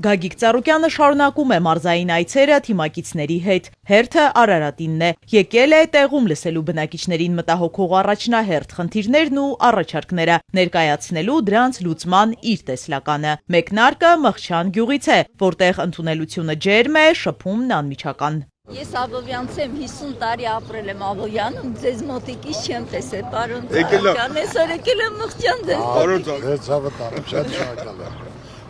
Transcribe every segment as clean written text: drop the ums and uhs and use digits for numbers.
Գագիկ Ծառուկյանը շարունակում է մարզային այցերը թիմակիցների հետ։ Հերթը Արարատինն է։ Եկել է տեղում լսելու բնակիչներին մտահոգող առաջնահերթ խնդիրներն ու առաջարկները, ներկայացնելու դրանց լուծման իր տեսլականը։ Մեկնարկը Մղչան գյուղից է, որտեղ ընդունելությունը ջերմ է, շփումն անմիջական։ Ես Աբովյանց եմ 50 տարի ապրել եմ Աբովյանում, ձեզ մոտիկից չեմ տեսել, պարոն Ծառուկյան, այսօր եկել եմ Մղջան ձեզ մոտիկից։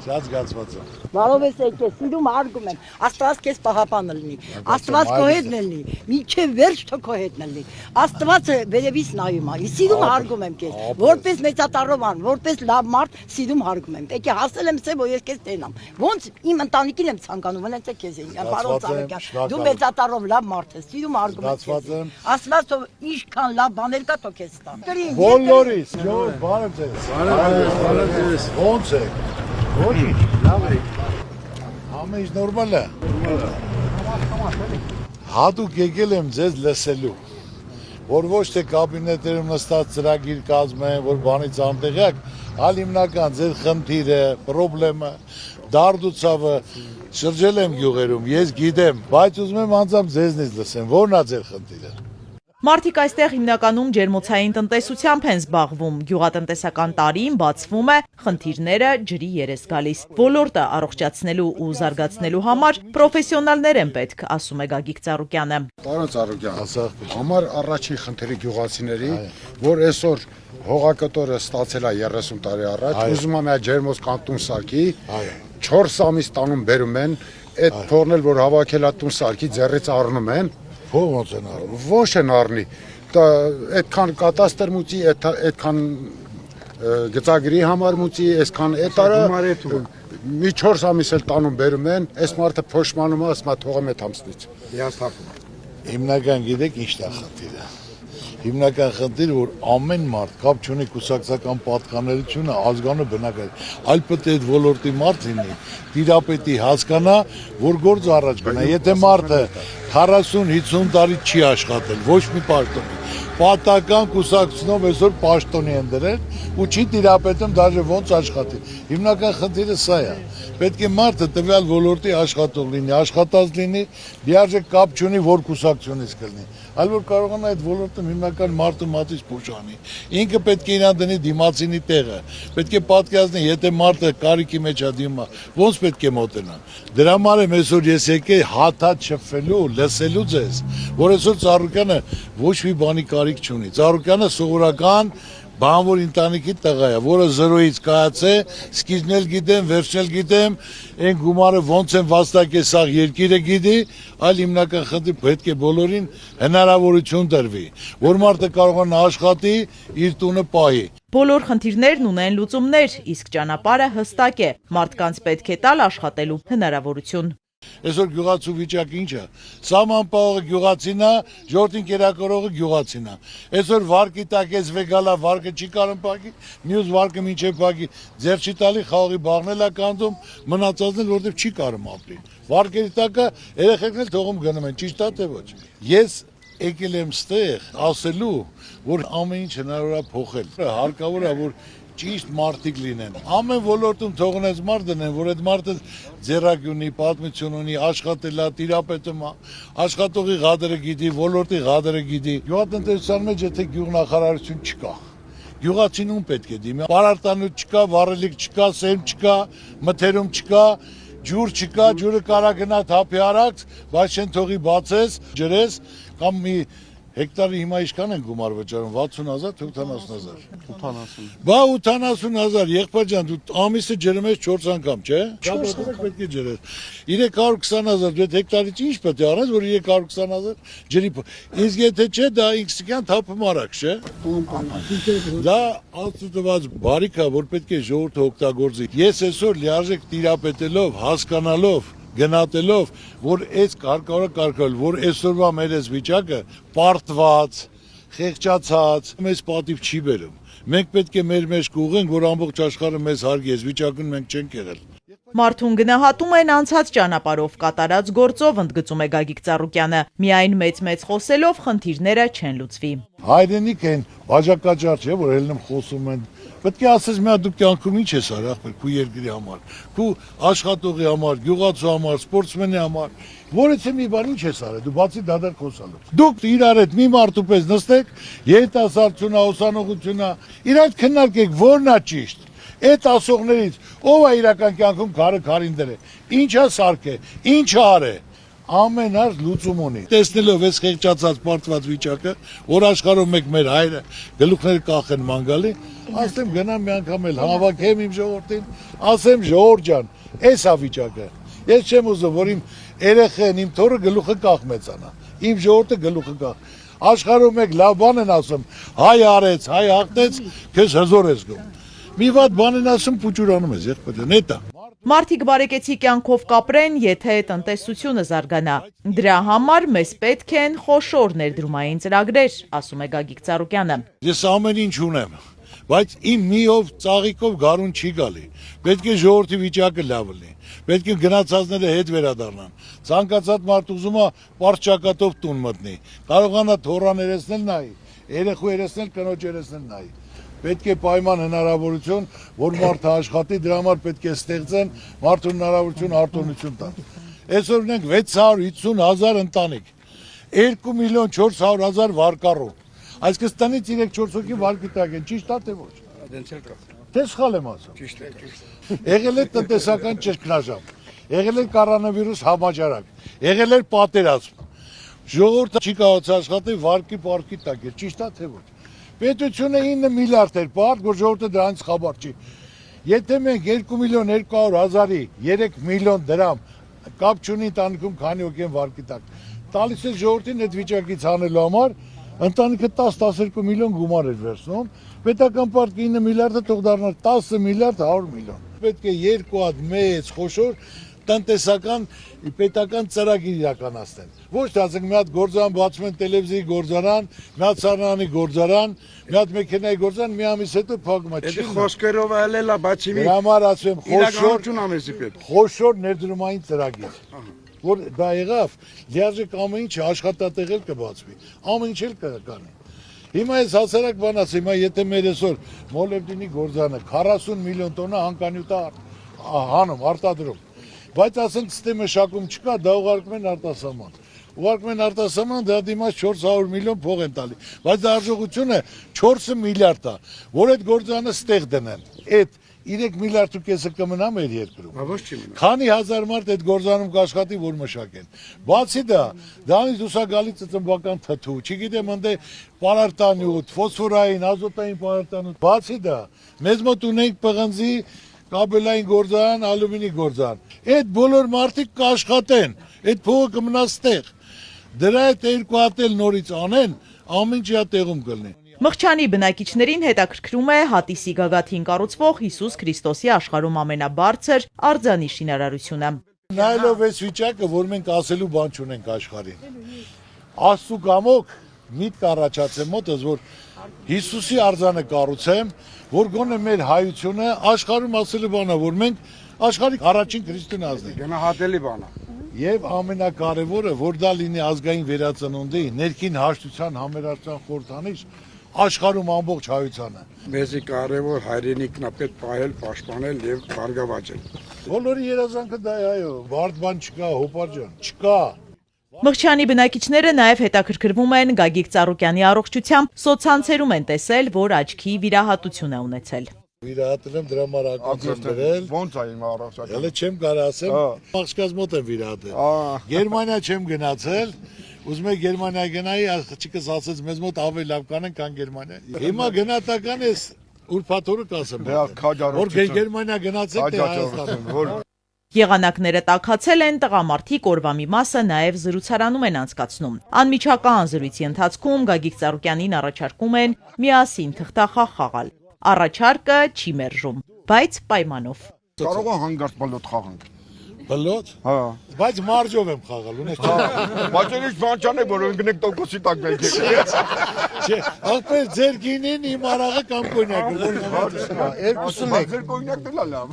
Շատ զգացված եմ։ Բարով ես եկել, սիրում հարգում եմ, Աստված քեզ պահապանը լինի, Աստված քո հետն լինի, մինչև վերջ թող քո հետն լինի, Աստված վերևից նայում է, սիրում հարգում եմ քեզ, որպես մեծատարովան, որպես լավ մարդ սիրում հարգում եմ, եկե հասել եմ սե, որ ես քեզ տենամ, ոնց իմ ընտանիքին եմ ցանկանում, ոնց է քեզ են, պարոն Ծառուկյան, դու մեծատարով լավ մարդ ես, սիրում հարգում եմ, Աստված թող ինչքան լավ բաներ կա թող քեզ տա։ Բոլորիս, բարև ձեզ, ոնց է։ Ոչինչ, լավ է։ Ամեն ինչ նորմալ է։ Հատուկ եկել եմ ձեզ լսելու, որ ոչ թե կաբինետերում նստած ծրագիր կազմեն, որ բանից անտեղյակ, այլ հիմնական ձեր խնդիրը, պրոբլեմը, դարդուցավը, շրջել եմ գյուղերում, ես գիտեմ, բայց ուզում եմ անձամբ ձեզնից լսեմ, որն է ձեր խնդիրը։ Մարդիկ այստեղ հիմնականում ջերմոցային տնտեսությամբ են զբաղվում, գյուղատնտեսական տարին բացվում է, խնդիրները ջրի երես գալիս։ Ոլորտը առողջացնելու ու զարգացնելու համար պրոֆեսիոնալներ են պետք, ասում է Գագիկ Ծառուկյանը։ Պարոն Ծառուկյան, համար առաջին խնդիրը գյուղացիների, որ այսօր հողակտորը ստացել է 30 տարի առաջ, ուզում եմ այդ ջերմոց կանտուն սարքի, 4 ամիս տանում բերում են, այդ փողն էլ որ հավաքել է տուն սարքի ձեռից առնում են, Փող ոնց են առնում։ Ոչ են առնի, այդքան կատաստր մուծի, այդքան գծագրի համար մուծի, այսքան էտարը մի 4 ամիս էլ տանում բերում են, այս մարդը փոշմանում է, ասում է թողեմ այդ ամսնից։ Հիմնական գիտեք ինչն է խնդիրը։ Հիմնական խնդիրը, որ ամեն մարդ կապ չունի կուսակցական պատկանելությունը, ազգանու բնակարան, այլ պետք է այդ ոլորտի մարդ լինի, տիրապետի հասկանա, որ գործ առաջ գնա։ Եթե մարդը 40-50 տարի չի աշխատել, ոչ մի պաշտոնի, պատական կուսակցությունով այսօր պաշտոնի են դրել ու չի տիրապետում դաժե ոնց աշխատի։ Հիմնական խնդիրը սա է։ Պետք է մարդը տվյալ ոլորտի աշխատող լինի, աշխատած լինի, լիարժեք կապ չունի, որ կուսակցությունից կլինի, այլ որ կարողանա այդ ոլորտում հիմնական մարդու մատից փոշանի։ Ինքը պետք է իրան դնի դիմացինի տեղը։ Պետք է պատկերացնի, եթե մարդը կարիքի մեջ է դիմա, ոնց պետք է մոտենա։ Դրա համար եմ այսօր ես եկել հաթաթ շփվելու, լսելու ձեզ, որ այսօր Ծառուկյանը ոչ մի բանի կարիք չունի։ Ծառուկյանը սովորական բանվոր ընտանիքի տղա է, որը 0-ից կայաց է, սկիզբն էլ գիտեմ, վերջն էլ գիտեմ, այն գումարը ոնց են վաստակել սաղ երկիրը գիտի, այլ հիմնական խնդիր պետք է բոլորին հնարավորություն տրվի, որ մարդը կարողանա աշխատի, իր տունը պահի։ Բոլոր խնդիրներն ունեն լուծումներ, իսկ ճանապարհը հստակ է, մարդկանց պետք է տալ աշխատելու հնարավորություն։ Այսօր գյուղացու վիճակը ինչ է։ Սահմանապահողը գյուղացին է, ժողովրդին կերակրողը գյուղացին է։ Այսօր վարկի տակ էս վեգալա վարկը չի կարող փակի, մյուս վարկը մինչև փակի, ձեր չի տալի խաղի բաղնել է կանդում, մնացածն էլ որտեղ չի կարող ապրի։ Վարկերի տակը երեխեքն էլ թողում գնում են, ճիշտ է թե ոչ։ Ես եկել եմ ստեղ ասելու, որ ամեն ինչ հնարավոր է փոխել։ Հարկավոր է որ ճիշտ մարդիկ լինեն։ Ամեն ոլորտում թողնես մարդ դնեն, որ այդ մարդը ձեռագ ունի, պատմություն ունի, աշխատել է, տիրապետում է, աշխատողի ղադրը գիտի, ոլորտի ղադրը գիտի։ Գյուղատնտեսության մեջ եթե գյուղնախարարություն չկա, գյուղացին պետք է դիմի։ Պարարտանյութ չկա, վառելիք չկա, սերմ չկա, մթերում չկա, ջուր չկա, ջուրը կարա գնա թափի արած, բայց չեն թողի բացես, ջրես կամ մի հեկտարի հիմա ինչքան են գումար վճարում 60,000 թե 80,000 80 Բա 80,000 եղբայր ջան դու ամիսը ջրում ես 4 անգամ չէ 4 անգամ պետք է ջրես 320,000 դու հեկտարից ինչ պետք է առնես որ 320,000 ջրի իսկ եթե չէ դա ինքսիկյան թափում արակ չէ դա աստուծված բարիք է որ պետք է ժողովուրդը օգտագործի ես այսօր լիարժեք տիրապետելով հասկանալով գնահատելով, որ այս կարգավորը, որ այսօրվա մեր այս վիճակը պարտված, խեղճացած, մեզ պատիվ չի բերում։ Մենք պետք է մեր մեջ կուղենք, որ ամբողջ աշխարհը մեզ հարգի, այս վիճակում մենք չենք եղել։ Մարդուն գնահատում են անցած ճանապարհով կատարած գործով, ընդգծում է Գագիկ Ծառուկյանը։ Միայն մեծ խոսելով խնդիրները չեն լուծվի։ Հայրենիք են, բաժակաճար չէ, որ ելնում խոսում են Պետք է ասես մի հատ դու կյանքում ինչ ես արել, ախպեր, քու երկրի համար, քու աշխատողի համար, գյուղացու համար, սպորտսմենի համար, որից մի բան ինչ ես արել, դու բացի դադար խոսալով։ Դուք իրար հետ մի մարդու պես նստեք, երիտասարդությունա, ուսանողությունա, իր այդ քննարկեք, որն է ճիշտ։ Այդ ասողներից ով է իրական կյանքում քարը քարին դրել, ինչա սարքե, ինչա արե։ Ամեն հարց լուծում ունի։ Տեսնելով այս խեղճացած պարտված վիճակը, որ աշխարհում մեկ մեր հայրը գլուխները կախեն մանգալի, ասեմ գնամ մի անգամ էլ հավաքեմ իմ ժողովրդին, ասեմ ժողովուրդ ջան, այս է վիճակը։ Ես չեմ ուզում, որ իմ երեխեն, իմ թոռը գլուխը կախ մեծանա։ Իմ ժողովուրդը գլուխը կախ։ Աշխարհում մեկ լավ բան են ասում, հայ արեց, հայ հաղթեց, քեզ հզոր ես գում։ Մի վատ բան են ասում, փուճուրանում ես, եղբայր, նետա։ Մարդիկ բարեկեցի կյանքով կապրեն, եթե տնտեսությունը զարգանա։ Դրա համար մեզ պետք են խոշոր ներդրումային ծրագրեր, ասում է Գագիկ Ծառուկյանը։ Ես ամեն ինչ ունեմ, բայց իմ միով ծաղիկով գարուն չի գալի։ Պետք է ժողովրդի վիճակը լավ լինի։ Պետք է գնացածները հետ վերադառնան։ Ցանկացած մարդ ուզում է պարզ ճակատով տուն մտնի։ Կարողանա թոռան երեսնել նայի, երեխու երեսնել, կնոջ երեսնել նայի։ Պետք է պայման հնարավորություն, որ մարդը աշխատի, դրա համար պետք է ստեղծեն մարդու հնարավորություն արտոնություն տան։ Այսօր ունենք 650,000 ընտանիք, 2,400,000 վարկառու։ Այսինքն տնից 3-4 հոգի վարկի տակ են, ճիշտ է թե ոչ։ Թե սխալ եմ ասում։ Ճիշտ է։ Եղել է տնտեսական ճգնաժամ, եղել է կորոնավիրուս համաճարակ, եղել է պատերազմ։ Ժողովուրդը չի կարողացել աշխատել վարկի պարկի տակ է, ճիշտ է թե ոչ։ Պետությունը 9 միլիարդ էր պարտ, որ ժողովուրդը դրանից խաբար չի։ Եթե մենք 2,200,000-ի 3 միլիոն դրամ կապ չունի ընտանիքում քանի հոգի են վարկի տակ, տալիս է ժողովրդին այդ վիճակից հանելու համար, ընտանիքը 10-12 միլիոն գումար էր վերցնում, պետական պարտքի 9 միլիարդը թող դառնար 10 միլիարդ 100 միլիոն։ Պետք է երկու հատ մեծ խոշոր տնտեսական պետական ծրագիր իրականացնեն։ Ոչ թե ասենք մի հատ գործարան բացում են տելևիզիայի գործարան, մի հատ սառնարանի գործարան, մի հատ մեքենայի գործարան, մի ամիս հետո փակում է։ Դա խոսքերով այլելա, բացի մի համար ասում իրականություն ամեսի պետք։ խոշոր ներդրումային ծրագիր, որ դա եղավ, լիարժեք ամեն ինչ աշխատատեղ էլ կբացվի, ամեն ինչ էլ կկանի։ Հիմա ես հասարակ բան ասեմ, հիմա եթե մեր այսօր մոլեբդինի գործարանը 40 միլիոն տոննա հանքանյութ հանում, արտադրում, բայց ասենք ստե մշակում չկա, դա ուղարկում են արտասահման։ Ուղարկում են արտասահման, դրա դիմաց 400 միլիոն փող են տալի, բայց դա արժողությունը 4 միլիարդ է, որ այդ գործարանը ստեղ դնեն։ Այդ 3 միլիարդ ու կեսը կմնա մեր երկրում։ Ոչ չի մնա։ Քանի հազար մարդ այդ գործարանում կաշխատի, որ մշակեն։ Բացի դա, դրանից դուրս է գալիս ծծմբական թթու, չգիտեմ ընդ պարարտանյութ, ֆոսֆորային, ազոտային պարարտանյութ։ Բացի դա, մեզ մոտ ունենք պղնձի կաբելային գործարան, ալումինի գործարան։ Այդ բոլոր մարդիկ կաշխատեն, այդ փողը կմնա ստեղ։ Դրա հետ երկու հատ էլ նորից անեն, ամեն ինչի տեղում կլինի։ Մղչյանի բնակիչներին հետաքրքրում է հատիսի գագաթին կառուցվող Հիսուս Քրիստոսի աշխարհում ամենաբարձր արձանի շինարարությունը։ Նայելով այս վիճակը, որ մենք ասելու բան չունենք աշխարհին։ Աստծո կամոք միտք առաջացել մոտս, որ Հիսուսի արձանը կառուցեմ, որ գոնե մեր հայությունը աշխարհում ասելու բանա, որ մենք աշխարհի առաջին քրիստոնյա ազգ ենք։ Գնահատելի բան է։ Եվ ամենակարևորը, որ դա լինի ազգային վերածնունդի, ներքին հաշտության համերաշխության խորհրդանիշ աշխարհում ամբողջ հայությանը։ Մեզի կարևոր հայրենիքն է պետք պահել, պաշտպանել եւ բարգավաճել։ Բոլորի երազանքը դա է, այո, բարդ բան չկա, հոպար ջան, չկա։ Մղչյանի բնակիչները նաև հետաքրքրվում են Գագիկ Ծառուկյանի առողջությամբ, սոցցանցերում են տեսել, որ աչքի վիրահատություն է ունեցել։ Վիրահատել եմ դրա համար ակումբ դրել։ Ոնց է իմ առողջական։ Հələ չեմ կարող ասեմ, աղջկաս մոտ եմ վիրահատել։ Գերմանիա չեմ գնացել, ուզում եմ Գերմանիա գնայի, աղջիկս ասեց մեզ մոտ ավելի լավ կանեն, քան Գերմանիա։ Հիմա գնահատական էս ուրփաթորը կասեմ։ Որ Գերմանիա գնացեք թե Հայաստան։ Եղանակները տաքացել են, տղամարդիկ օրվա մի մասը նաև զրուցարանում են անցկացնում։ Անմիջական զրույցի ընթացքում Գագիկ Ծառուկյանին առաջարկում են միասին թղթախաղ խաղալ։ Առաջարկը չի մերժում, բայց պայմանով։ Կարող է հանգարց բլոտ խաղանք։ Բլոտ։ Հա։ Բայց մարջով եմ խաղալ, ունես չէ։ Բայց ինչ բան չանեք, որ ընկնեք տոկոսի տակ մենք եք։ Չէ, ախպեր ձեր գինին իմ արաղը կամ կոնյակը։ Երկուսն եք։ Ձեր կոնյակն էլ է լավ։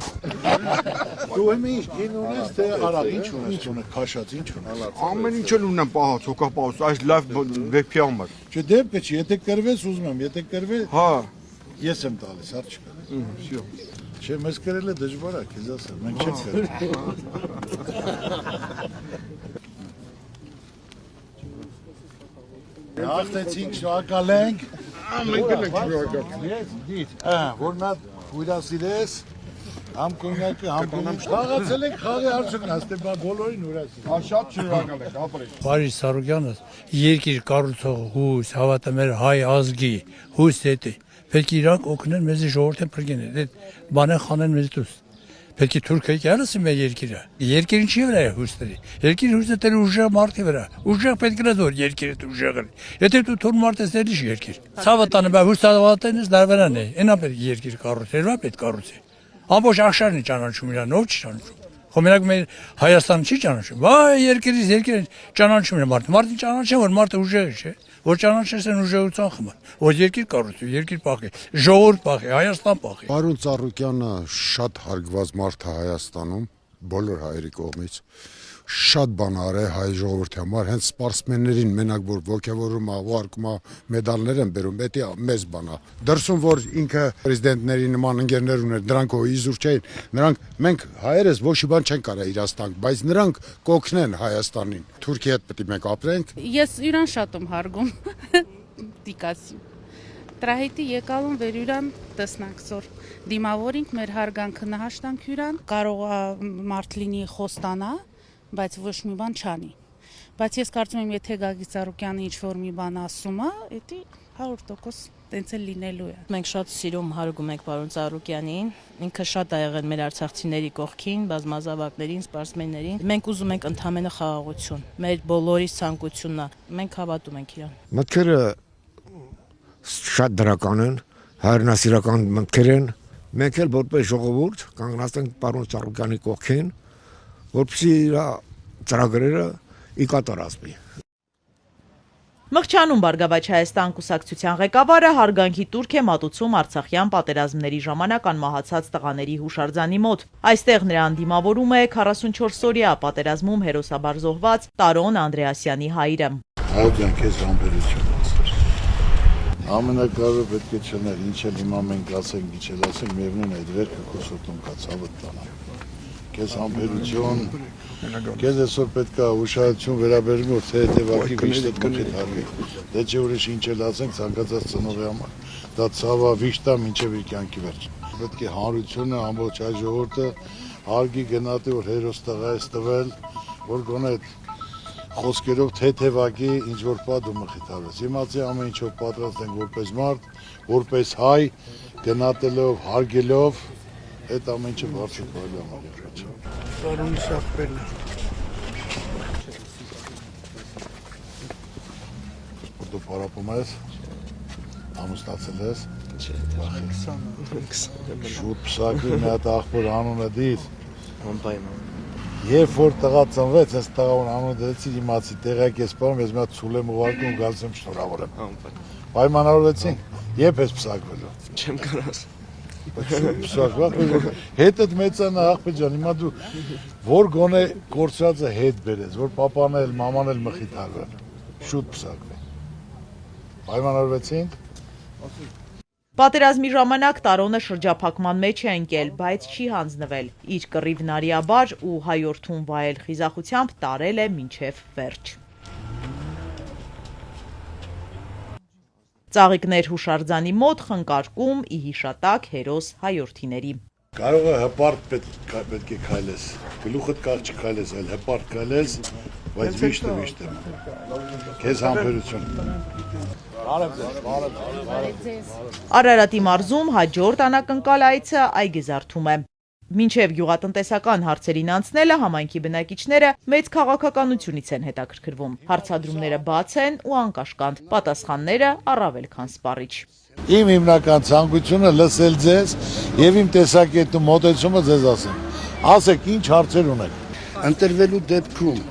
Դու եմ ինչ գին ունես, թե արաղ ինչ ունես, ունես քաշած ինչ ունես։ Ամեն ինչ էլ ունեմ պահած, հոգապահոց, այս լավ վեբի համար։ Չէ, դեպքը չի, եթե կրվես ուզում եմ, եթե կրվես, հա, ես եմ տալիս, հարց չկա։ Չէ, մեզ կրել է դժվար է, քեզ ասեմ, մենք չենք կրել։ Հաղթեցինք, շնորհակալ ենք։ Մենք ենք շնորհակալ։ Ես դիտ, որ նա հյուրասիրես, համ կոնյակը, համ գնում խաղացել ենք խաղի արդյունքն, աստե բոլորին հյուրասիրես։ Շատ շնորհակալ ենք, ապրեք։ Բարի Սարոկյանը երկիր կառուցող հույս, հավատը մեր հայ ազգի հույս դետի։ Պետք է իրանք օգնեն մեզի ժողովրդին փրկեն։ Այդ բանը խանեն մեզ դուս։ Պետք է թուրքիայի կերասի մեր երկիրը։ Երկիրին չի վրա հույսների։ Երկիր հույսը դեր ուժեղ մարդի վրա։ Ուժեղ պետք է դոր երկիրը ուժեղ։ Եթե դու թուն մարդես դեր չի երկիր։ Ցավը տանը բա հույս հավատենից դարվանան է։ Այնա պետք է երկիր կառուցելա պետք կառուցի։ Ամբողջ աշխարհն է ճանաչում իրան, ով չի ճանաչում։ Խոմենակ մեր Հայաստանը չի ճանաչում։ Վայ երկիրից երկիր ճանաչում են մարդը։ Մարդը ճանաչեն որ մարդը ուժեղ է, չէ։ Որ ճանաչես են ուժեղության համար։ Որ երկիր կառուցի, երկիր փախի, ժողովուրդ փախի, Հայաստան փախի։ Պարոն Ծառուկյանը շատ հարգված մարդ է Հայաստանում, բոլոր հայերի կողմից։ Շատ բան արել հայ ժողովրդի համար, հենց սպորտսմեններին մենակ որ ողջավորում աղարկում մեդալներ են բերում, դա մեծ բան է։ Դրսում որ ինքը պրեզիդենտների նման ընկերներ ուներ, դրանք ո իզուր չէին, նրանք մենք հայերս ոչ մի բան չեն կարող իրաց տանք, բայց նրանք կօգնեն Հայաստանին։ Թուրքիայի հետ պետք է մենք ապրենք։ Ես իրան շատ եմ հարգում։ Դիկասի։ Տրահետի եկալուն վերյուրան տեսնակցոր։ Դիմավորինք մեր հարգանքը նահաշտանք հյուրան, կարող է մարդ լինի խոստանա, բայց ոչ մի բան չանի։ Բայց ես կարծում եմ, եթե Գագիկ Ծառուկյանը ինչ-որ մի բան ասում է, դա 100% տենց էլ լինելու է։ Մենք շատ սիրում հարգում ենք պարոն Ծառուկյանին։ Ինքը շատ ա եղել մեր արցախցիների կողքին, բազմազավակներին, սպортսմեններին։ Մենք ուզում ենք ընդհանրապես խաղաղություն։ Մեր բոլորի ցանկությունն է։ Մենք հավատում ենք իրան։ Մտքերը շատ դրական են, հայրենասիրական մտքեր են։ Մենք էլ որպես ժողովուրդ կանգնած ենք պարոն Ծառուկյանի կողքին, որպեսզի իր ծրագրերը կատարվի։ Մղչանում Բարգավաճ Հայաստան կուսակցության ղեկավարը հարգանքի տուրք է մատուցում Արցախյան պատերազմների ժամանակ անմահացած տղաների հուշարձանի մոտ։ Այստեղ նրան դիմավորում է 44-օրյա պատերազմում հերոսաբար զոհված Տարոն Անդրեասյանի հայրը։ Հայոց քեզ համբերություն։ Ամենակարևորը պետք է չներ, ինչ էլ հիմա մենք ասենք, ինչ էլ ասենք, միևնույն է, այդ վերքը քո սրտում կա, ցավը տանա։ Քեզ համբերություն, քեզ այսօր պետք է ուշադրություն վերաբերում, որ թե հետևակի վիշտը մխիթ հարգի։ Դե չէ ուրիշ ինչ էլ ասենք, ցանկացած ծնողի համար, դա ցավը վիշտա մինչև իր կյանքի վերջ։ Պետք է հանրությունը, ամբողջ հայ ժողովուրդը հարգի գնահատի, որ հերոս տղա է տվել, որ գոնե խոսքերով թեթևակի ինչ որ պատու մխիթարվեց։ Իմացի ամեն ինչով պատրաստ ենք որպես մարդ, որպես հայ, գնահատելով, հարգելով, այդ ամեն ինչը բարձր կարելի է համարել։ Պարոն Սախպերն։ Դու պարապում ես, ամուսնացել ես։ Շուտ փսակի մի հատ աղբոր անունը դիր։ Երբ որ տղա ծնվեց, այս տղան անունը դրեցի, իմացի տեղյակ ես պարում, ես մի հատ ցուլ եմ ուղարկում, գալիս եմ շնորհավորեմ։ Պայմանավորվեցինք, երբ ես փսակվելու։ Չեմ կարաս։ Հետդ մեծանա աղբեր ջան, հիմա դու որ գոնե կորցրածը հետ բերես, որ պապան էլ, մաման էլ մխիթարվեն, շուտ փսակվի։ Պայմանավորվեցինք։ Պատերազմի ժամանակ Տարոնը շրջափակման մեջ է ընկել, բայց չի հանձնվել։ Իր կռիվն արիաբար ու հայորդուն վայել խիզախությամբ տարել է մինչև վերջ։ Ծաղիկներ հուշարձանի մոտ խնկարկում ի հիշատակ հերոս հայորդիների։ Կարող է հպարտ պետք է քայլես, գլուխդ կարճ չքայլես, այլ հպարտ քայլես, բայց վիշտը վիշտ է։ Քեզ համբերություն։ Արարատի մարզում հաջորդ անակնկալ այցը այգեզարդում է։ Մինչև գյուղատնտեսական հարցերին անցնելը համայնքի բնակիչները մեծ քաղաքականությունից են հետաքրքրվում։ Հարցադրումները բաց են ու անկաշկանդ, պատասխանները առավել քան սպառիչ։ Իմ հիմնական ցանկությունը լսել ձեզ եւ իմ տեսակետում մոտեցումը ձեզ ասեմ։ Ասեք ինչ հարցեր ունեք։ Ընտրվելու դեպքում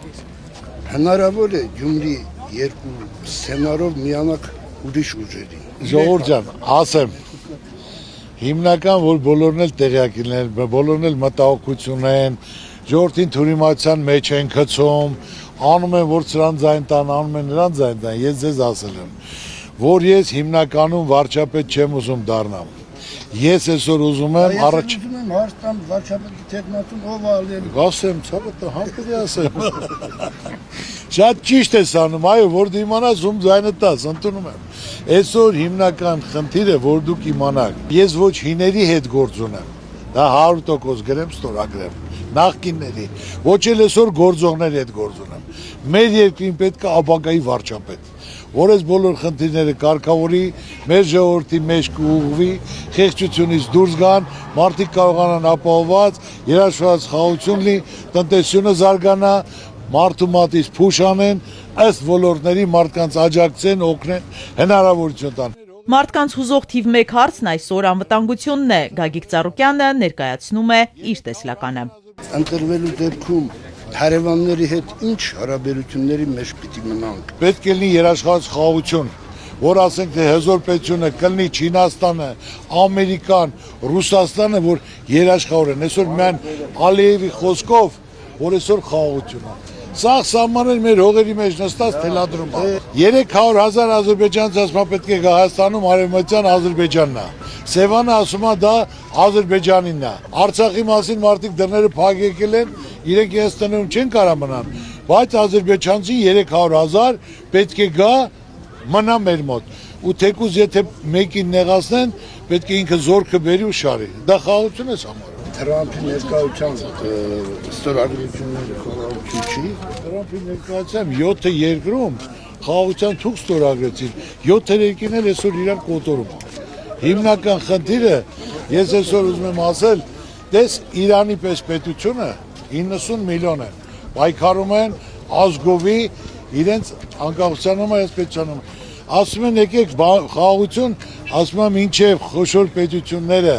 հնարավոր է Գյումրի երկու սցենարով միանալ ուրիշ ուժերի։ Ժողովուրդ ջան, ասեմ հիմնական որ բոլորն էլ տեղյակ լինեն, բոլորն էլ մտահոգություն են, ժողովրդին թյուրիմացիան մեջ են գցում, անում են որ սրան ձայն տան, անում են նրան ձայն տան, ես ձեզ ասել եմ, որ ես հիմնականում վարչապետ չեմ ուզում դառնամ։ Ես այսօր ուզում եմ առաջ ուզում եմ Հայաստան վարչապետի տեխնատուն ով ալել։ ասեմ, ցավը համբերի ասեմ։ Շատ ճիշտ ես անում, այո, որ դու իմանաս ում ձայնը տաս, ընդունում եմ։ Այսօր հիմնական խնդիրը, որ դուք իմանաք, ես ոչ հիների հետ գործ ունեմ, դա 100% գրեմ, ստորագրեմ, նախկինների, ոչ էլ այսօր գործողների հետ գործ ունեմ։ Մեր երկրին պետք է ապագայի վարչապետ, որ այս բոլոր խնդիրները կարգավորի, մեր ժողովրդի մեջ կուղղվի, խեղճությունից դուրս գան, մարդիկ կարողանան ապահովված, երաշխավորված խաղաղություն լինի, տնտեսությունը զարգանա, մարդու մատից փուշ անեն, ըստ ոլորտների մարդկանց աջակցեն, օգնեն, հնարավորություն տան։ Մարդկանց հուզող թիվ 1 հարցն այսօր անվտանգությունն է։ Գագիկ Ծառուկյանը ներկայացնում է իր տեսլականը։ Ընտրվելու դեպքում հարևանների հետ ինչ հարաբերությունների մեջ պիտի մնանք։ Պետք է լինի երաշխավորված խաղաղություն, որ ասենք թե հզոր պետությունը կլինի Չինաստանը, Ամերիկան, Ռուսաստանը, որ երաշխավոր են։ Այսօր միայն Ալիևի խոսքով, որ այսօր խաղաղություն է։ Սա սահմաններ մեր հողերի մեջ նստած թելադրում է։ 300,000 ադրբեջանցի ասում է պետք է գա Հայաստանում արևմտյան Ադրբեջանն է։ Սևանը ասում է դա Ադրբեջանինն է։ Արցախի մասին մարդիկ դռները փակ եկել են, իրենք իրենց տներում չեն կարող մնան, բայց ադրբեջանցի 300,000 պետք է գա մնա մեր մոտ։ Ու թեկուզ եթե մեկին նեղացնեն, պետք է ինքը զորքը բերի ու շարի։ Դա խաղաղություն է համարում։ Թրամփի ներկայությամբ ստորագրությունները խաղաղություն չի։ Թրամփի ներկայությամբ 7 երկրում խաղաղության թուղթ ստորագրեցին, 7 երկրն էլ այսօր իրար կոտորում են։ Հիմնական խնդիրը ես այսօր ուզում եմ ասել, դες Իրանի պես պետությունը 90 միլիոն են, պայքարում են ազգովի իրենց անկախությանում այս պետությունում։ Ասում են եկեք խաղաղություն, ասում եմ ինչև խոշոր պետությունները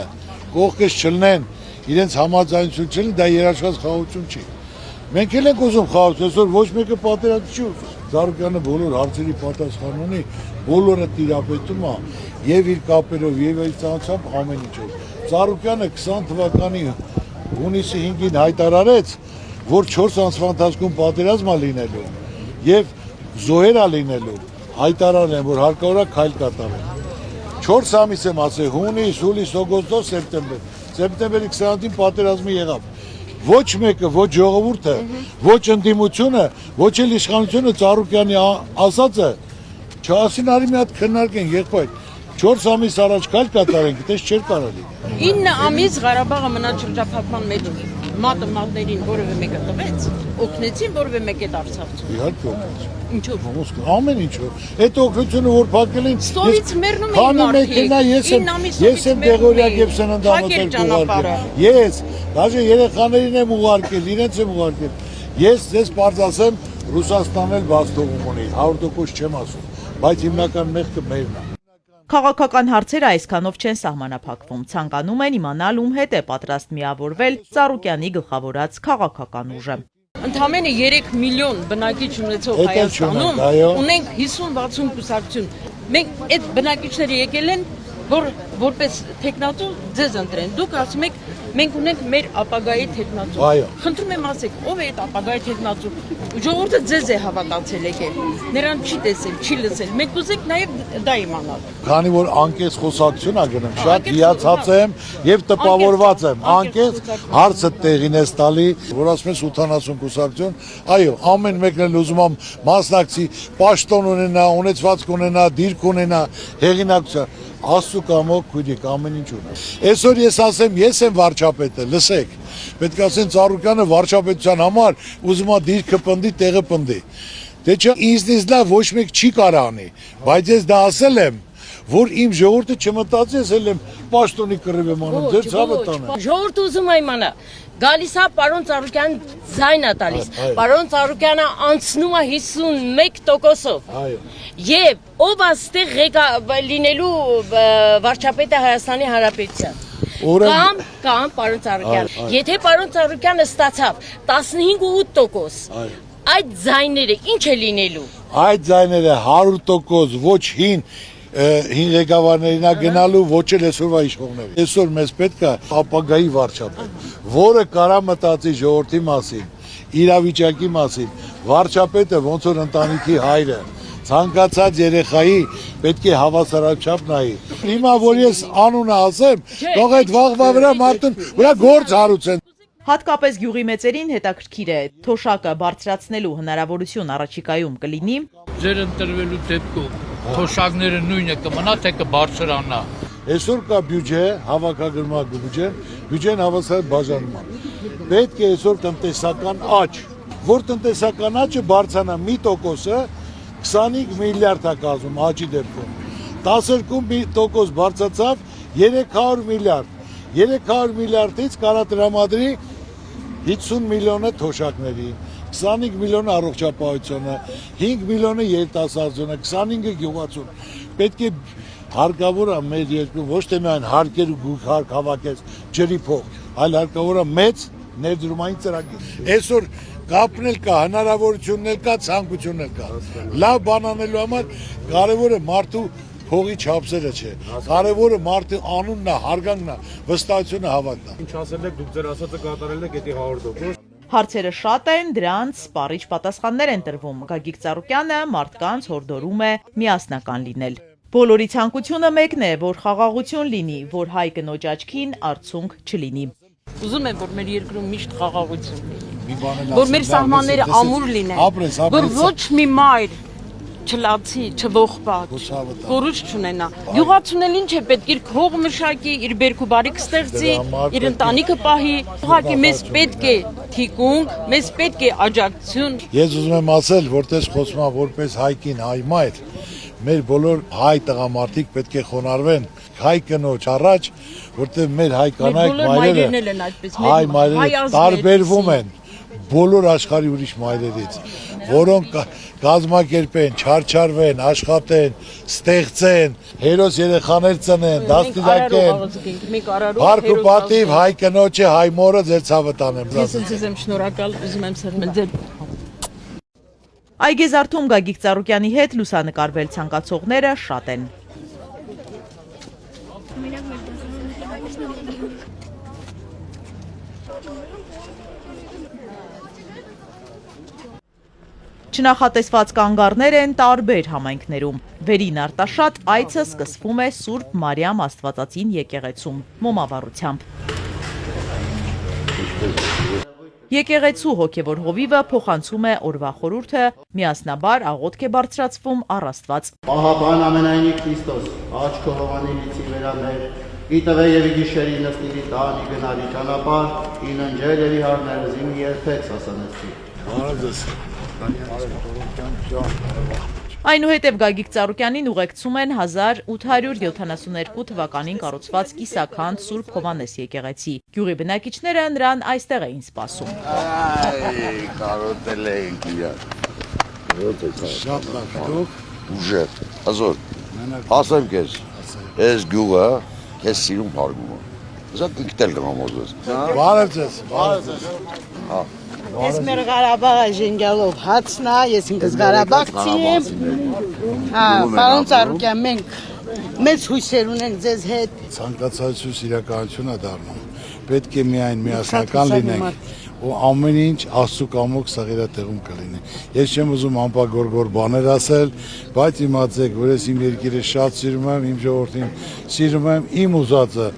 կողքից չլնեն, իրենց համաձայնություն չլինի, դա երաշխված խաղաղություն չի։ Մենք էլ ենք ուզում խաղաղություն, այսօր ոչ մեկը պատերազմ չի ուզում։ Ծառուկյանը բոլոր հարցերի պատասխան ունի, բոլորը տիրապետում է եւ իր կապերով եւ իր ցանցությամբ ամեն ինչով։ Ծառուկյանը 20 թվականի հունիսի 5-ին հայտարարեց, որ 4 ամսվա ընթացքում պատերազմ է լինելու եւ զոհեր է լինելու։ Հայտարարել են, որ հարկավոր է քայլ կատարել։ 4 ամիս եմ ասել, հունիս, հուլիս, օգոստոս, սեպտեմբեր։ Սեպտեմբերի 20-ին պատերազմը եղավ։ Ոչ մեկը, ոչ ժողովուրդը, ոչ ընդդիմությունը, ոչ էլ իշխանությունը Ծառուկյանի ասածը չասին արի մի հատ քննարկեն, եղբայր 4 ամիս առաջ քայլ կատարենք, դες չէր կարելի։ 9 ամիս Ղարաբաղը մնաց շրջափակման մեջ, մատներին որևէ մեկը տվեց, օգնեցին որևէ մեկը դարձավ։ Իհարկե օգնեց։ Ինչով։ Ամեն ինչով։ Այդ օգնությունը որ փակել են, Ստորից մեռնում էին մարդիկ։ ես եմ Բեգորյակ եւ Սննդամոթեր ուղարկել։ Ես, դաժե երեխաներին եմ ուղարկել, իրենց եմ ուղարկել։ Ես ձեզ բարձ ասեմ, Ռուսաստանն էլ բաց թողում ունի, 100% չեմ ասում, բայց հիմնական մեղքը մերն է։ Քաղաքական հարցերը այսքանով չեն սահմանափակվում, ցանկանում են իմանալ ում հետ է պատրաստ միավորվել Ծառուկյանի գլխավորած քաղաքական ուժը։ Ընդամենը 3 միլիոն բնակիչ ունեցող Հայաստանում ունենք 50-60 կուսակցություն։ Մենք այդ բնակիչները եկել են, որ որպես տեխնատու ձեզ ընտրեն։ Դուք ասում եք, մենք ունենք մեր ապագայի տեխնատու։ Խնդրում եմ ասեք, ով է այդ ապագայի տեխնատու։ Ժողովուրդը ձեզ է հավատացել եկել։ Նրան չի տեսել, չի լսել։ Մենք ուզենք նաև դա իմանալ։ Քանի որ անկես խոսակցություն ա գնում, շատ հիացած եմ եւ տպավորված եմ։ Անկես հարցը տեղին է տալի, որ ասում ես 80 կուսակցություն, այո, ամեն մեկն էլ ուզում է մասնակցի, պաշտոն ունենա, ունեցվածք ունենա, դիրք ունենա, հեղինակություն։ Աստծո կամոք քույրիկ ամեն ինչ ունի։ Այսօր ես ասեմ, ես եմ վարչապետը, լսեք։ Պետք է ասեն Ծառուկյանը վարչապետության համար ուզում է դիրքը պնդի, տեղը պնդի։ Դե չէ, ինձնից լավ ոչ մեկ չի կարող անի, բայց ես դա ասել եմ, որ իմ ժողովուրդը չմտածի, ես էլ եմ պաշտոնի կռիվ եմ անում, ձեր ցավը տանը։ Ժողովուրդը ուզում է իմանա, գալիս է պարոն Ծառուկյան ձայնա տալիս։ Պարոն Ծառուկյանը անցնում է 51%-ով։ Այո։ Եվ ով աստեղ լինելու վարչապետը Հայաստանի Հանրապետության։ Կամ պարոն Ծառուկյան։ Եթե պարոն Ծառուկյանը ստացավ 15.8%, այդ ձայները ինչ է լինելու։ Այդ ձայները 100% ոչ հին ղեկավարներին է գնալու, ոչ էլ այսօրվա իշխողներին։ Այսօր մեզ պետք է ապագայի վարչապետ, որը կարա մտածի ժողովրդի մասին, իրավիճակի մասին։ Վարչապետը ոնց որ ընտանիքի հայրը, Ցանկացած երեխայի պետք է հավասարաչափ նայի։ Հիմա որ ես անունը ասեմ, թող այդ վաղվա վրա մարդուն վրա գործ հարուցեն։ Հատկապես գյուղի մեծերին հետաքրքիր է թոշակը բարձրացնելու հնարավորություն առաջիկայում կլինի։ Ձեր ընտրվելու դեպքում թոշակները նույնը կմնա, թե կբարձրանա։ Այսօր կա բյուջե, հավաքագրման բյուջեն հավասար բաժանման։ Պետք է այսօր տնտեսական աճ, որ տնտեսական աճը բարձրանա 1%-ը 25 միլիարդ է կազմում աճի դեպքում։ 12% բարձրացավ 300 միլիարդ։ 300 միլիարդից կարա տրամադրի 50 միլիոնը թոշակների, 25 միլիոնը առողջապահությունը, 5 միլիոնը երիտասարդությունը, 25-ը գյուղացուն։ Պետք է հարկավոր է մեր երկրում ոչ թե միայն հարկեր ու գույք հավաքես ջրի փող, այլ հարկավոր է մեծ ներդրումային ծրագիր։ Այսօր կապն էլ կա, հնարավորությունն էլ կա, ցանկությունն էլ կա։ Լավ բան անելու համար կարևորը մարդու փողի չափսերը չէ։ Կարևորը մարդու անունն է, հարգանքն է, վստահությունը հավատն է։ Ինչ ասել եք, դուք ձեր ասածը կատարել եք, դա 100%։ Հարցերը շատ են, դրանց սպառիչ պատասխաններ են տրվում։ Գագիկ Ծառուկյանը մարդկանց հորդորում է միասնական լինել։ Բոլորի ցանկությունը մեկն է, որ խաղաղություն լինի, որ հայ կնոջ աչքին արցունք չլինի։ Ուզում եմ, որ մեր երկրում միշտ խաղաղություն լինի, որ մեր սահմանները ամուր լինեն, որ ոչ մի մայր չլացի, չողբակ, կորուց չունենա։ Գյուղացուն ինչ է պետք իր քող մշակի, իր բերքու բարիք ստեղծի, իր ընտանիքը պահի։ Ուղղակի մեզ պետք է թիկունք, մեզ պետք է աջակցություն։ Ես ուզում եմ ասել, որտես խոսում եմ որպես հայկին հայ մայր, մեր բոլոր հայ տղամարդիկ պետք է խոնարհվեն հայ կնոջ առաջ, որտեղ մեր հայ կանայք մայրերը տարբերվում են բոլոր աշխարհի ուրիշ մայրերից, որոնք կազմակերպեն, չարչարվեն, աշխատեն, ստեղծեն, հերոս երեխաներ ծնեն, դաստիարակեն։ Հարկ ու պատիվ հայ կնոջը, հայ մորը ձեր ցավը տանեմ։ Ես ձեզ եմ շնորհակալ, ուզում եմ սրմել ձեր։ Այգեզարդում Գագիկ Ծառուկյանի հետ լուսանկարվել ցանկացողները շատ են։ Չնախատեսված կանգառներ են տարբեր համայնքներում։ Վերին արտաշատ այցը սկսվում է Սուրբ Մարիամ Աստվածածին եկեղեցում մոմավառությամբ։ Եկեղեցու հոգևոր հովիվը փոխանցում է օրվա խորհուրդը, միասնաբար աղոթք է բարձրացվում առ Աստված։ Պահապան ամենայնի Քրիստոս, աչք քո հովանի լիցի վերաբեր, իտվե եւ գիշերի նստիրի տանի գնալի ճանապարհ, ին ընջել եւ հարներ զին երբեք հասանեցի։ Բարոզս։ Այնուհետև Գագիկ Ծառուկյանին ուղեկցում են 1872 թվականին կառուցված Կիսաքանդ Սուրբ Հովհաննես եկեղեցի։ Գյուղի բնակիչները նրան այստեղ էին սպասում։ Կարոտել ենք իրար։ Շատ լավ, դուք ուժեղ, հազոր։ Ասեմ քեզ, այս գյուղը քեզ սիրում հարգում է։ Զատ ինքնել կհամոզես։ Բարև ձեզ, բարև ձեզ։ Հա։ Ես մեր Ղարաբաղը ժենգալով հացնա, ես ինքս Ղարաբաղցի եմ։ Հա, պարոն Ծառուկյան, մենք մեծ հույսեր ունենք ձեզ հետ։ Ցանկացած իրականություն է դառնում։ Պետք է միայն միասնական լինենք ու ամեն ինչ Աստծո կամոք սաղերատեղում կլինի։ Ես չեմ ուզում անպագորգոր բաներ ասել, բայց իմացեք, որ ես իմ երկիրը շատ սիրում եմ, իմ ժողովրդին սիրում եմ, իմ ուզածը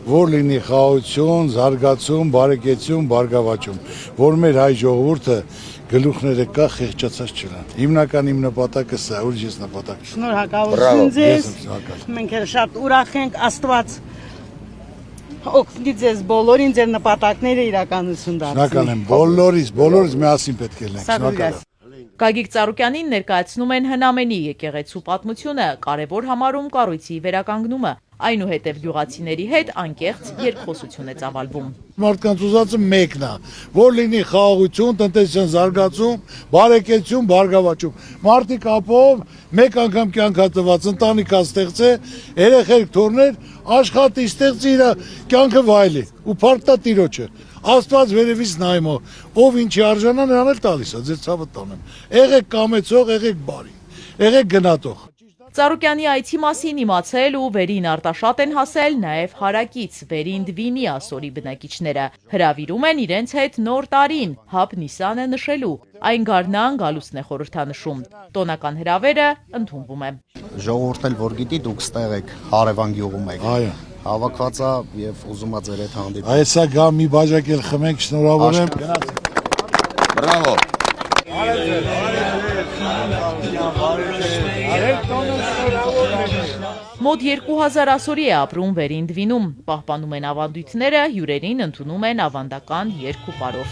որ լինի խաղաղություն, զարգացում, բարեկեցություն, բարգավաճում, որ մեր հայ ժողովուրդը գլուխները կա խեղճացած չլան։ Հիմնական իմ նպատակը սա, ուրիշ ես նպատակ չունեմ։ Շնորհակալություն ձեզ։ Մենք շատ ուրախ ենք, Աստված օգնի ձեզ բոլորին ձեր նպատակները իրականություն դարձնի։ Շնորհակալ եմ բոլորիս միասին պետք է լինենք։ Շնորհակալ եմ։ Գագիկ Ծառուկյանին ներկայացնում են հնամենի եկեղեցու պատմությունը, կարևոր համարում կառույցի վերականգնումը, այնուհետև գյուղացիների հետ անկեղծ երկխոսություն է ծավալվում։ Մարդկանց ուզածը մեկն է, որ լինի խաղաղություն, տնտեսական զարգացում, բարեկեցություն, բարգավաճում։ Մարդիկ ապով մեկ անգամ կյանքա տված ընտանիքա ստեղծե, երեխեք թորներ, աշխատի ստեղծի իր կյանքը վայելի ու փառք տա Տիրոջը։ Աստված վերևից նայում, ով ինչի արժանա նրան էլ տալիս է, ձեր ցավը տանեմ։ Եղեք կամեցող, եղեք բարի, եղեք գնատող։ Ծառուկյանի այցի մասին իմացել ու վերին արտաշատ են հասել նաև հարակից վերին Դվինի ասորի բնակիչները։ Հրավիրում են իրենց հետ նոր տարին, հապ Նիսանը նշելու։ Այն գարնան գալուստն է խորհրդանշում։ Տոնական հրավերը ընդունվում է։ Ժողովուրդն էլ որ գիտի դուք ստեղ եք, հարևան գյուղում եք։ Այո։ Հավաքված է եւ ուզում է ձեր հետ հանդիպել։ Այսա գա մի բաժակ էլ խմենք, շնորհավոր եմ։ Բրավո։ Մոտ 2000 ասորի է ապրում վերին Դվինում, պահպանում են ավանդույթները, հյուրերին ընդունում են ավանդական երկուպարով։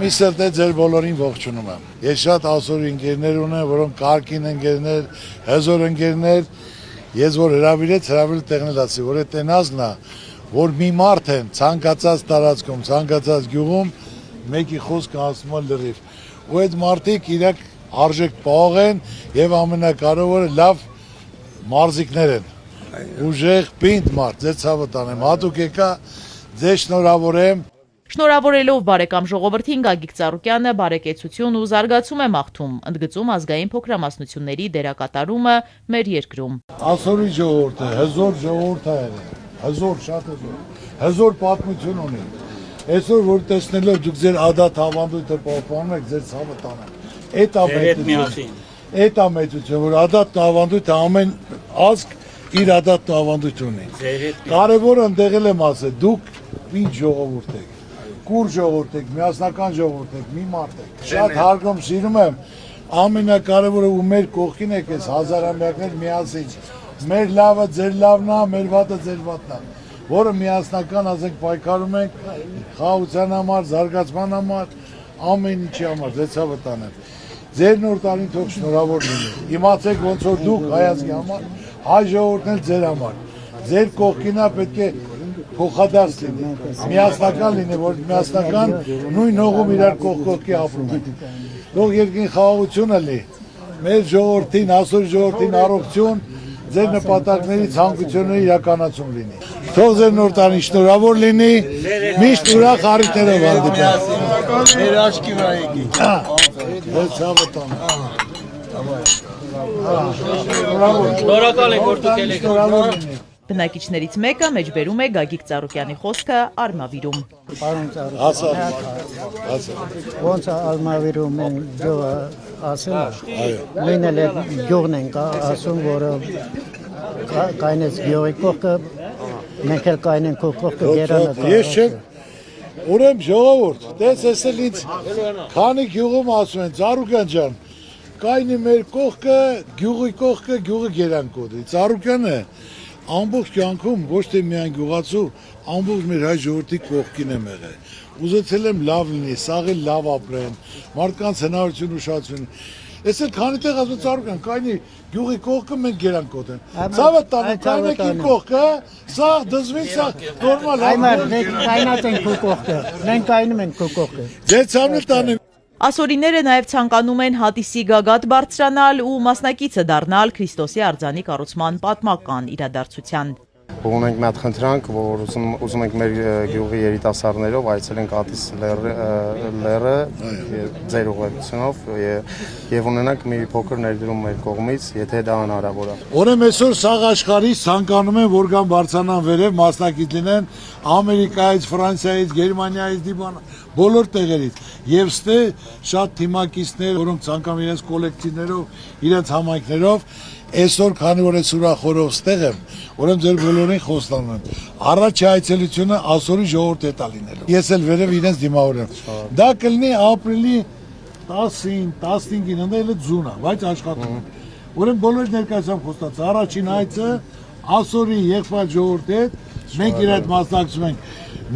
Մի սրտե ձեր բոլորին ողջունում եմ։ Ես շատ ասորի ընկերներ ունեմ, որոնք կարգին ընկերներ, հզոր ընկերներ, ես որ հրավիրել տեղն էլ ասի, որ այդ տենազն է, որ մի մարդ են ցանկացած տարածքում, ցանկացած գյուղում մեկի խոսքը ասում է լրիվ։ Ու այդ մարդիկ իրենք արժեք պահող են եւ ամենակարևորը լավ մարզիկներ են։ Ուժեղ պինդ մարդ, ձեր ցավը տանեմ, հատուկ եկա, ձեզ շնորհավորեմ։ Շնորհավորելով բարեկամ ժողովրդին Գագիկ Ծառուկյանը բարեկեցություն ու զարգացում է մաղթում, ընդգծում ազգային փոքրամասնությունների դերակատարումը մեր երկրում։ Ասորի ժողովուրդը հզոր ժողովուրդ է, հզոր, շատ հզոր պատմություն ունի։ Այսօր որ տեսնելով դուք ձեր ադատ ավանդույթը պահպանում եք, ձեր ցավը տանեմ։ Այդ ամեծություն, որ ադատն ավանդույթը ամեն ազգ իր ադատն ավանդույթ ունի։ Կարևորը ընդեղել եմ ասել, դուք ինչ ժողովուրդ եք, կուր ժողովուրդ եք, միասնական ժողովուրդ եք, մի մարդ եք։ Շատ հարգում սիրում եմ, ամենակարևորը ու մեր կողքին եք ես հազարամյակներ միասին։ Մեր լավը ձեր լավն է, մեր վատը ձեր վատն է, որը միասնական ասենք պայքարում ենք խաղաղության համար, զարգացման համար, ամեն ինչի համար, ձեր ցավը տանեմ։ Ձեր նոր տարին թող շնորհավոր լինի։ Իմացեք ոնց որ դուք հայացքի համար, հայ ժողովուրդն էլ ձեր համար։ Ձեր կողքինա պետք է փոխադարձ լինի, միասնական լինի, որ միասնական նույն հողում իրար կողքի ապրում են։ Թող երկրին խաղաղությունը լինի, մեր ժողովրդին, ասոր ժողովրդին առողջություն, ձեր նպատակների ցանկությունների իրականացում լինի։ Թող ձեր նոր տարին շնորհավոր լինի, միշտ ուրախ առիթներով հանդիպենք։ Մեր աչքի վրա եկեք։ Ձեր ցավը տան։ Շնորհակալ ենք որ դուք եք։ Բնակիչներից մեկը մեջբերում է Գագիկ Ծառուկյանի խոսքը Արմավիրում։ Ոնց Արմավիրում են գյուղը ասել, նույնն էլ գյուղն են ասում, որը կայնեց գյուղի կողքը, մենք էլ կայնենք կողքը գերանը։ Ես չեմ, ուրեմ ժողովուրդ, տես էսել ինձ քանի գյուղում ասում են, Ծառուկյան ջան, կայնի մեր կողքը, գյուղի գերան կոդի, Ծառուկյանը ամբողջ կյանքում ոչ թե միայն գյուղացու, ամբողջ մեր հայ ժողովրդի կողքին եմ եղել։ Ուզեցել եմ լավ լինի, սաղել լավ ապրեն, մարդկանց հնարավորություն ուշադրություն։ Ես էլ քանի տեղ ասում Ծառուկյան, կայնի գյուղի կողքը մենք գերան կոդեն։ Ցավը տանը, կայնեք իմ կողքը, սաղ դզվին, սաղ նորմալ։ Այմար, մենք կայնած ենք քո կողքը, մենք կայնում ենք քո կողքը։ Ձեր ցավն տանը։ Ասորիները նաև ցանկանում են հատիսի գագաթ բարձրանալ ու մասնակիցը դառնալ Քրիստոսի արձանի կառուցման պատմական իրադարձության։ Ունենք մի հատ խնդրանք, որ ուզում ենք մեր գյուղի երիտասարդներով այցելենք Ատիս լեռը ձեր ուղեկցությունով եւ ունենանք մի փոքր ներդրում մեր կողմից, եթե դա հնարավոր է։ Ուրեմն այսօր սաղ աշխարհից ցանկանում են, որ գան բարձրանան վերև, մասնակից լինեն Ամերիկայից, Ֆրանսիայից, Գերմանիայից, բոլոր տեղերից։ Եվ ստե շատ թիմակիցներ, որոնք ցանկանում իրենց կոլեկտիվներով, իրենց համայնքներով այսօր քանի որ ես ուրախորով ստեղ եմ, ուրեմն ձեր բոլորին խոստանում եմ, առաջի այցելությունը ասորի ժողովուրդ է տա լինելու։ Ես էլ վերև իրենց դիմավորեմ։ Դա կլինի ապրիլի 10-ին, 15-ին, ընդել ձունա, բայց աշխատում եմ։ Ուրեմն բոլորի ներկայությամբ խոստաց, առաջին այցը ասորի եղբայր ժողովրդի հետ, մենք իր հետ մասնակցում ենք,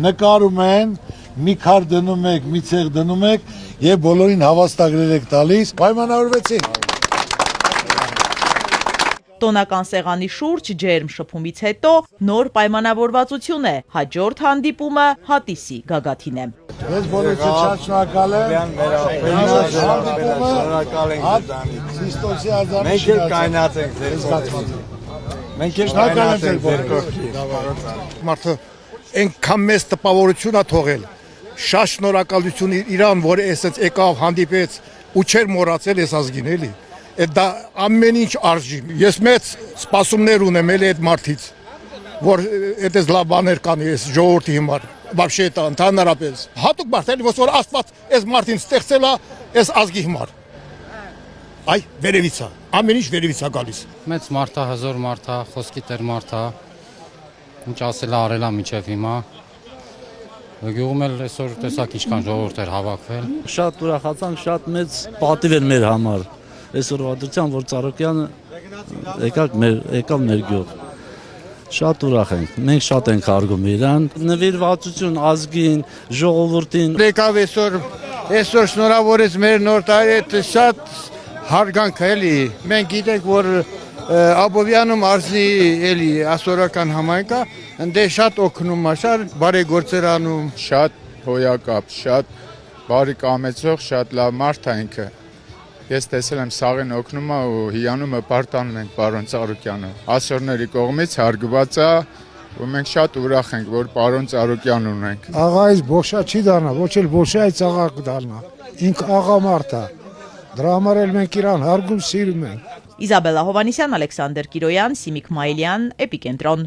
նկարում են, մի քար դնում եք, մի ցեղ դնում եք եւ բոլորին հավաստագրեր եք տալիս, պայմանավորվեցին։ Տոնական սեղանի շուրջ ջերմ շփումից հետո նոր պայմանավորվածություն է, հաջորդ հանդիպումը հատիսի գագաթին է։ Ես բոլորիցը շատ շնորհակալ եմ։ Շնորհակալ ենք Քրիստոսի արձանի։ Մենք էլ կայնած ենք ձեր կողքին։ Մենք շնորհակալ ենք ձեր բոլորին։ Մարդը այնքան մեծ տպավորություն է թողել։ Շատ շնորհակալություն իրան, որ այսպես եկավ, հանդիպեց ու չէր մոռացել այս ազգին, էլի։ Այդ դա ամեն ինչ արժի։ Ես մեծ սպասումներ ունեմ էլի այդ մարդից, որ այդպես լավ բաներ կանի այս ժողովրդի համար։ Вообще это ընդհանրապես հատուկ մարդ էլի, որ Աստված այս մարդին ստեղծել է այս ազգի համար։ Այ վերևից է, ամեն ինչ վերևից է գալիս։ Մեծ մարդ է, հզոր մարդ է, խոսքի տեր մարդ է։ Ինչ ասել է արել է մինչև հիմա։ Գյուղում էլ այսօր տեսակ ինչքան ժողովուրդ էր հավաքվել։ Շատ ուրախացանք, շատ մեծ պատիվ էր մեր համար։ Այսօր վարդության, որ Ծառուկյանը եկավ մեր գյուղ։ Շատ ուրախ ենք, մենք շատ ենք հարգում իրան, նվիրվածություն ազգին, ժողովրդին։ Եկավ այսօր շնորհավորեց մեր նոր տարի, շատ հարգանք էլի։ Մենք գիտենք, որ Աբովյանում արզի էլի ասորական համայնք է, ընդ շատ օգնում է, շատ բարեգործեր անում, շատ հոյակապ, շատ բարի կամեցող, շատ լավ մարդ է ինքը։ Ես տեսել եմ սաղին օգնում է ու հիանում հպարտանում ենք պարոն Ծառուկյանը։ Ասորների կողմից հարգված է ու մենք շատ ուրախ ենք, որ պարոն Ծառուկյան ունենք։ Աղայից բոշա չի դառնա, ոչ էլ բոշայից աղա կդառնա։ Ինք աղա մարդ է։ Դրա համար էլ մենք իրան հարգում սիրում ենք։ Իզաբելլա Հովանեսյան, Ալեքսանդր Կիրոյան, Սիմիկ Մայիլյան, Էպիկենտրոն։